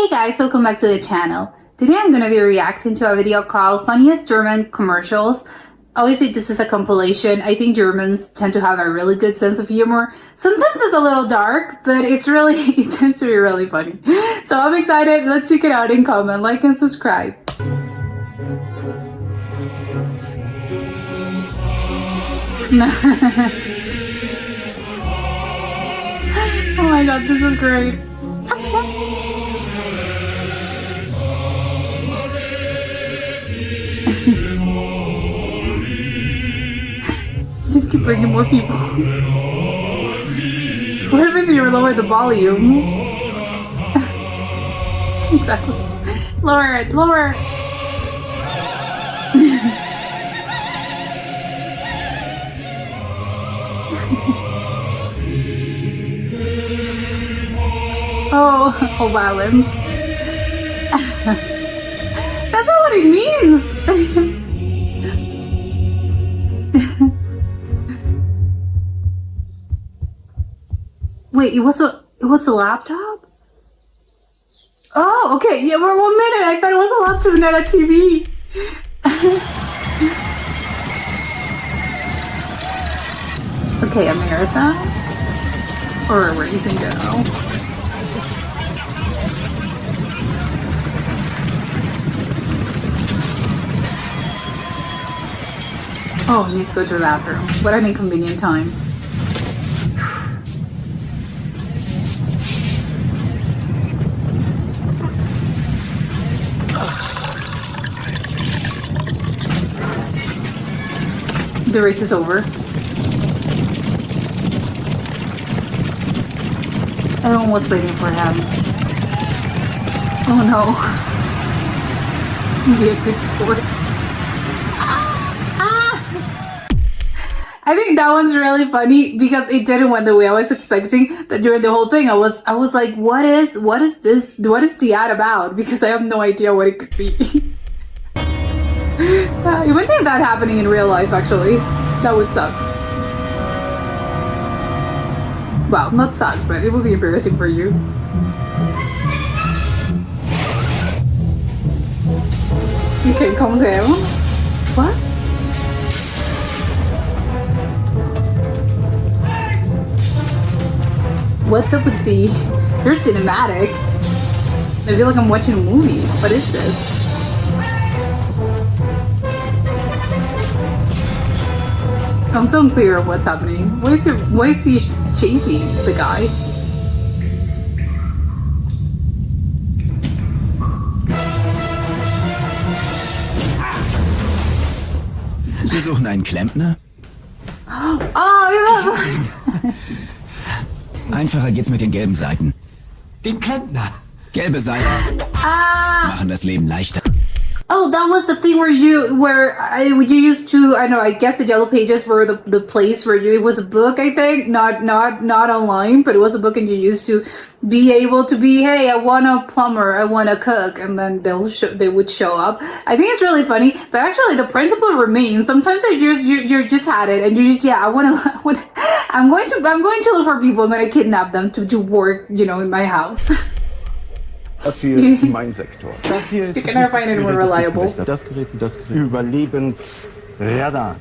Hey guys, welcome back to the channel. Today I'm gonna be reacting to a video called Funniest German Commercials. Obviously this is a compilation. I think Germans tend to have a really good sense of humor. Sometimes it's a little dark, but it tends to be really funny. So I'm excited. Let's check it out and comment, like, and subscribe. Oh my god, this is great. Just keep bringing more people. What happens when you lower the volume? Exactly. Lower it, lower. Oh violence. That's not what it means. Wait, it was a laptop? Oh, okay. Yeah, for 1 minute I thought it was a laptop and not a TV. Okay, a marathon? Or a race in general. Oh, he needs to go to the bathroom. What an inconvenient time. The race is over. Everyone was waiting for him. Oh no. Be a good sport. I think that one's really funny because it didn't went the way I was expecting. That during the whole thing I was like, what is this? What is the ad about? Because I have no idea what it could be. Imagine that happening in real life, actually. That would suck. Well, not suck, but it would be embarrassing for you. Okay, calm down. What? What's up with the... You're cinematic. I feel like I'm watching a movie. What is this? I'm so unclear of what's happening. Why is he chasing the guy? Sie suchen einen Klempner? Oh, ja. Einfacher geht's mit den gelben Seiten. Den Klempner. Gelbe Seiten machen das Leben leichter. Oh, that was the thing where you used to, I know, I guess the Yellow Pages were the place where it was a book, I think, not online, but it was a book, and you used to be able to be, hey, I want a plumber, I want a cook, and then they would show up. I think it's really funny, but actually the principle remains. Sometimes you just had it, and you just, yeah, I'm going to look for people, I'm going to kidnap them to work, you know, in my house. Das hier ist mein Sektor. Das hier ist You can never find anyone reliable. Das Gerät Überlebensradar.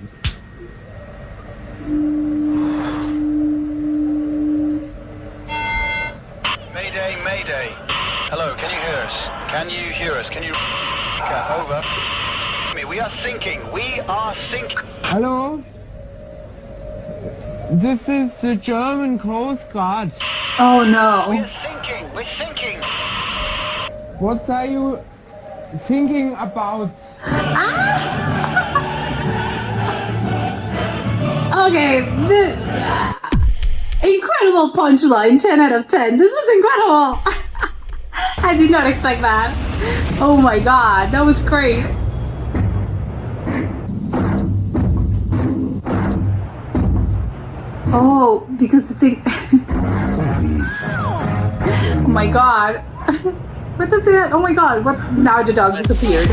Mayday, Mayday. Hello, can you hear us? Can you hear us? Can you... Over. We are sinking. We are sinking. Hello? This is the German Coast Guard. Oh no. We're sinking. We're sinking. What are you thinking about? Okay, incredible punchline, 10 out of 10. This was incredible. I did not expect that. Oh my god, that was great. Oh, because the thing... Oh my god. What does that? Oh my god! What? Now the dog disappeared.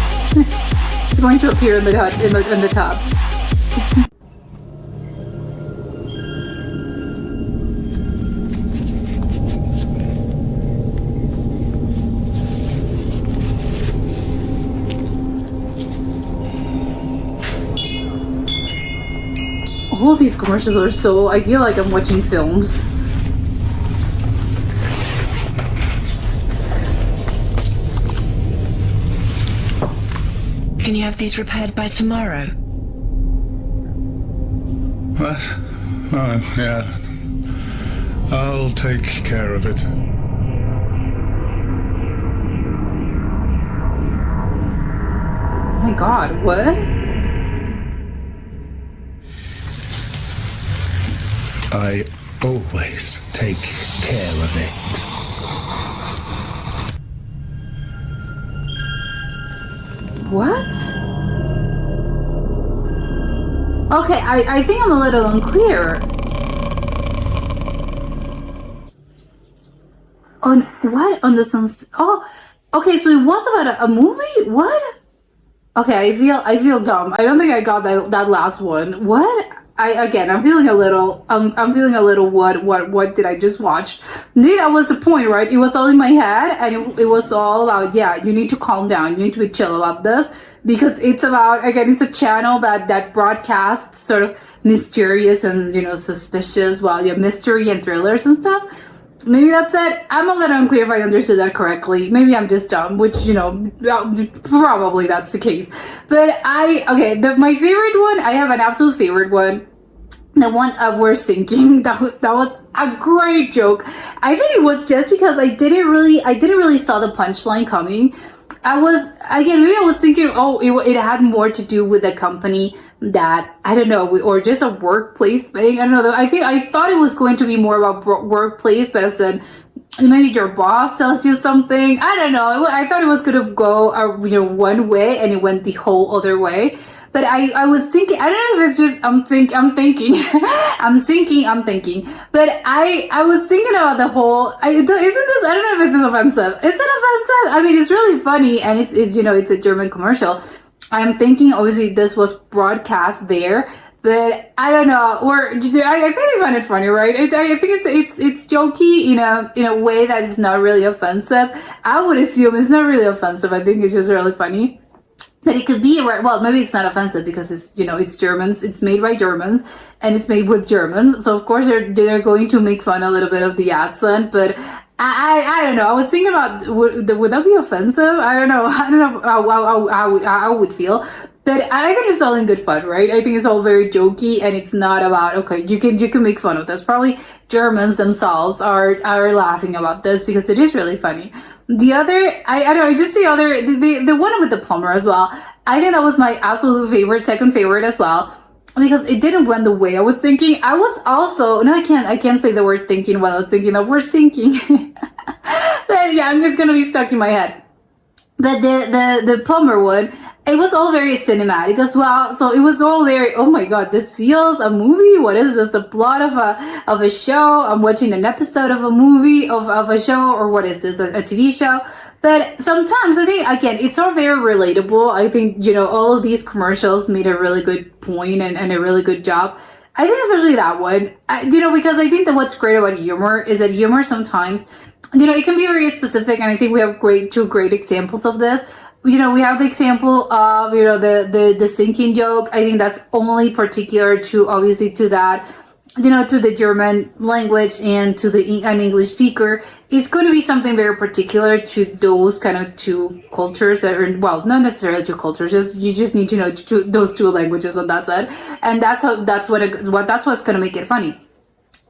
It's going to appear in the tub. all of these commercials are so, I feel like I'm watching films. Can you have these repaired by tomorrow? What? Oh, yeah. I'll take care of it. Oh my god, what? I always take care of it. What? Okay, I think I'm a little unclear. On what? On the Suns? Oh, okay. So it was about a movie. What? Okay, I feel dumb. I don't think I got that last one. What? I'm feeling a little. I'm feeling a little. What did I just watch? Maybe that was the point, right? It was all in my head, and it was all about. Yeah, you need to calm down. You need to be chill about this because it's about. Again, it's a channel that broadcasts sort of mysterious and suspicious. Well, yeah, mystery and thrillers and stuff. Maybe that's it. I'm a little unclear if I understood that correctly. Maybe I'm just dumb, which, probably that's the case. But my favorite one, I have an absolute favorite one. The one we're sinking, that was a great joke. I think it was just because I didn't really saw the punchline coming. Maybe I was thinking, it had more to do with a company that, I don't know, or just a workplace thing. I don't know. I thought it was going to be more about workplace, but I said, maybe your boss tells you something. I don't know. I thought it was going to go, one way, and it went the whole other way. But I was thinking, I don't know if it's just, I'm thinking. But I was thinking about the whole, I don't know if this is offensive. Is it offensive? I mean, it's really funny, and it's it's a German commercial. I'm thinking, obviously, this was broadcast there, but I don't know. I think I find it funny, right? I think it's jokey in a way that is not really offensive. I would assume it's not really offensive. I think it's just really funny. But it could be, right? Well, maybe it's not offensive because it's it's Germans. It's made by Germans and it's made with Germans. So of course they're going to make fun a little bit of the accent. But I don't know. I was thinking about would that be offensive? I don't know how I would feel. But I think it's all in good fun, right? I think it's all very jokey, and it's not about you can make fun of this. Probably Germans themselves are laughing about this because it is really funny. The other, I don't know, just the other, the one with the plumber as well. I think that was my absolute favorite, second favorite as well, because it didn't went the way I was thinking. I was also, no, I can't say the word thinking while I was thinking that we're sinking. But yeah, it's gonna be stuck in my head. But the plumber one, it was all very cinematic as well. So it was all very, oh my god, this feels a movie. What is this? The plot of a show? I'm watching an episode of a movie of a show, or what is this? A TV show? But sometimes I think, again, it's all very relatable. I think, all of these commercials made a really good point and a really good job. I think especially that one, because I think that what's great about humor is that humor sometimes, it can be very specific, and I think we have two great examples of this. We have the example of, the sinking joke. I think that's only particular to, obviously, to that, to the German language and to an English speaker. It's going to be something very particular to those kind of two cultures, not necessarily two cultures. You just need to know those two languages, and that's it. And that's what's going to make it funny.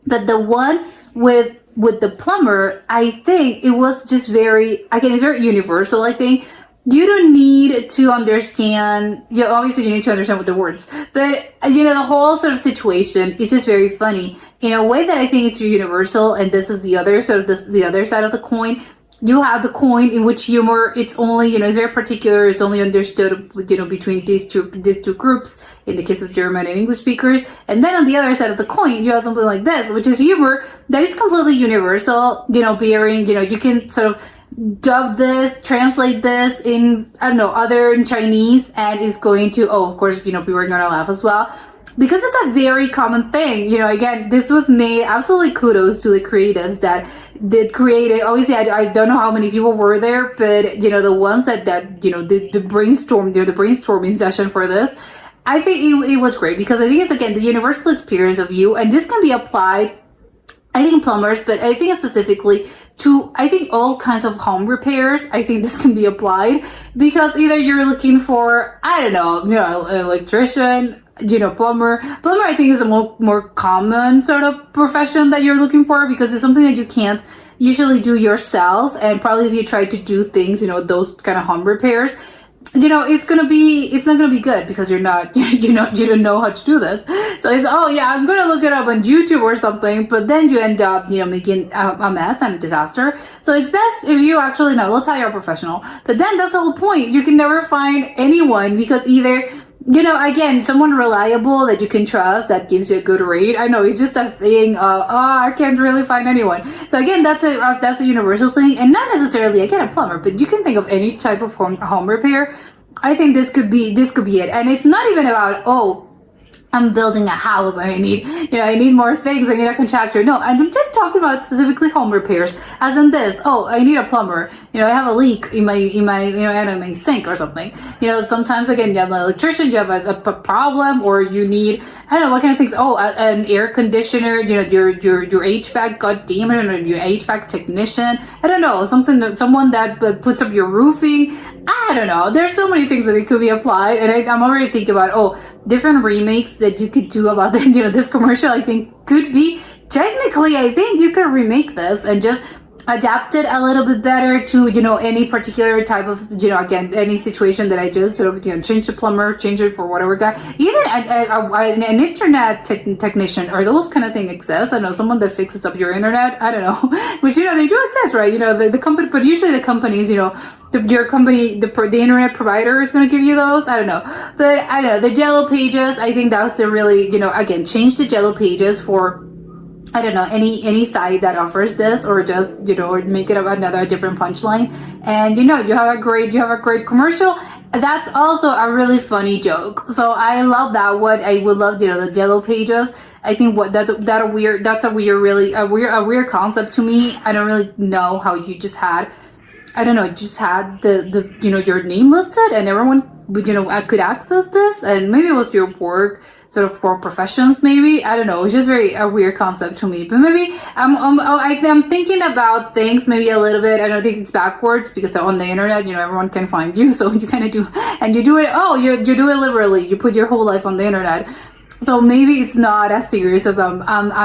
But the one with the plumber, I think it was just very, again, it's very universal. I think you don't need to understand, obviously you need to understand what the words, but the whole sort of situation is just very funny in a way that I think is universal. And this is the other the other side of the coin. You have the coin in which humor, it's only, it's very particular, it's only understood, between these two groups, in the case of German and English speakers. And then on the other side of the coin, you have something like this, which is humor that is completely universal, bearing, you can sort of dub this, translate this in, other in Chinese, and is going to, of course, people are going to laugh as well. Because it's a very common thing. Again, this was made, absolutely kudos to the creatives that did create it. Obviously, I don't know how many people were there, but, the ones that the brainstorming session for this, I think it was great because I think it's, again, the universal experience of you, and this can be applied, I think, plumbers, but I think specifically to, I think, all kinds of home repairs. I think this can be applied because either you're looking for, I don't know, electrician, plumber. I think is a more common sort of profession that you're looking for because it's something that you can't usually do yourself, and probably if you try to do things, those kind of home repairs, it's not gonna be good because you don't know how to do this. So it's, oh yeah, I'm gonna look it up on YouTube or something, but then you end up, making a mess and a disaster. So it's best if you actually know, let's hire a professional. But then that's the whole point. You can never find anyone because either, again, someone reliable that you can trust that gives you a good rate. I know it's just a thing. I can't really find anyone. So again, that's a universal thing, and not necessarily, again, a plumber, but you can think of any type of home repair. I think this could be it, and it's not even about, oh, I'm building a house and I need more things, I need a contractor. No, I'm just talking about specifically home repairs, as in this. Oh, I need a plumber. I have a leak in my sink or something. Sometimes, again, you have an electrician, you have a problem, or you need, I don't know, what kind of things. Oh, an air conditioner, your HVAC got damaged, or your HVAC technician. I don't know, someone that puts up your roofing. I don't know. There's so many things that it could be applied, and I'm already thinking about, different remakes that you could do about this commercial. I think could be, technically, I think you could remake this and just adapt it a little bit better to, any particular type of, again, any situation that I just sort of, change the plumber, change it for whatever guy, even an internet technician, or those kind of thing exist. I know someone that fixes up your internet. I don't know, which, they do exist, right? The company, but usually the companies, your company, the internet provider is going to give you those. I don't know, but I don't know, the Yellow Pages, I think that's the really, again, change the Yellow Pages for, I don't know, any site that offers this, or just, or make it a different punchline. And, you have a great commercial. That's also a really funny joke. So I love that one. I would love, the Yellow Pages. I think that's a weird concept to me. I don't really know how you just had, the your name listed and everyone would, could access this, and maybe it was your work sort of for professions, maybe. I don't know. It's just a weird concept to me. But maybe I'm thinking about things maybe a little bit. I don't think it's backwards because on the internet, everyone can find you. So you kind of do, and you do it. Oh, you do it liberally. You put your whole life on the internet. So maybe it's not as serious as I'm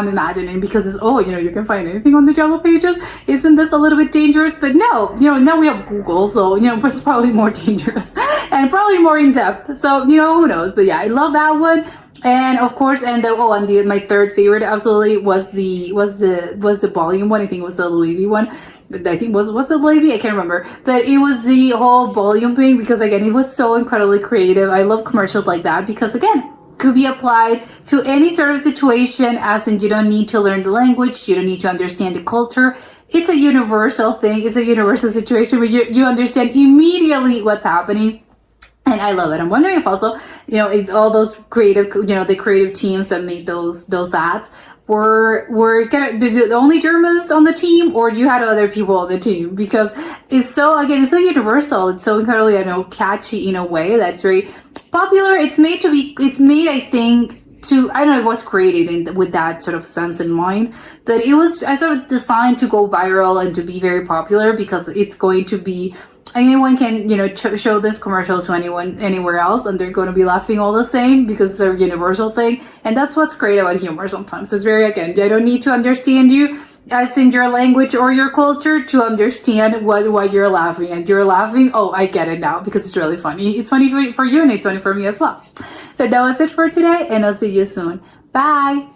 imagining, because it's, you can find anything on the Yellow Pages. Isn't this a little bit dangerous? But no, now we have Google, so, it's probably more dangerous and probably more in depth. So, who knows? But yeah, I love that one. And of course, my third favorite absolutely was the volume one. I think it was the Louis V one. I think was it Louis V? I can't remember. But it was the whole volume thing, because again, it was so incredibly creative. I love commercials like that because, again, could be applied to any sort of situation, as in you don't need to learn the language, you don't need to understand the culture. It's a universal thing. It's a universal situation where you understand immediately what's happening. And I love it. I'm wondering if also, if all those creative, the creative teams that made those ads were kind of the only Germans on the team, or you had other people on the team, because it's so universal. It's so incredibly, catchy in a way that's very popular. It's made, I think, to, I don't know if it was created with that sort of sense in mind, but it was sort of designed to go viral and to be very popular, because it's going to be, anyone can, show this commercial to anyone anywhere else, and they're going to be laughing all the same because it's a universal thing. And that's what's great about humor sometimes. It's very, again, I don't need to understand you as in your language or your culture to understand why you're laughing. And you're laughing, oh, I get it now, because it's really funny. It's funny for you, and it's funny for me as well. But that was it for today, and I'll see you soon. Bye!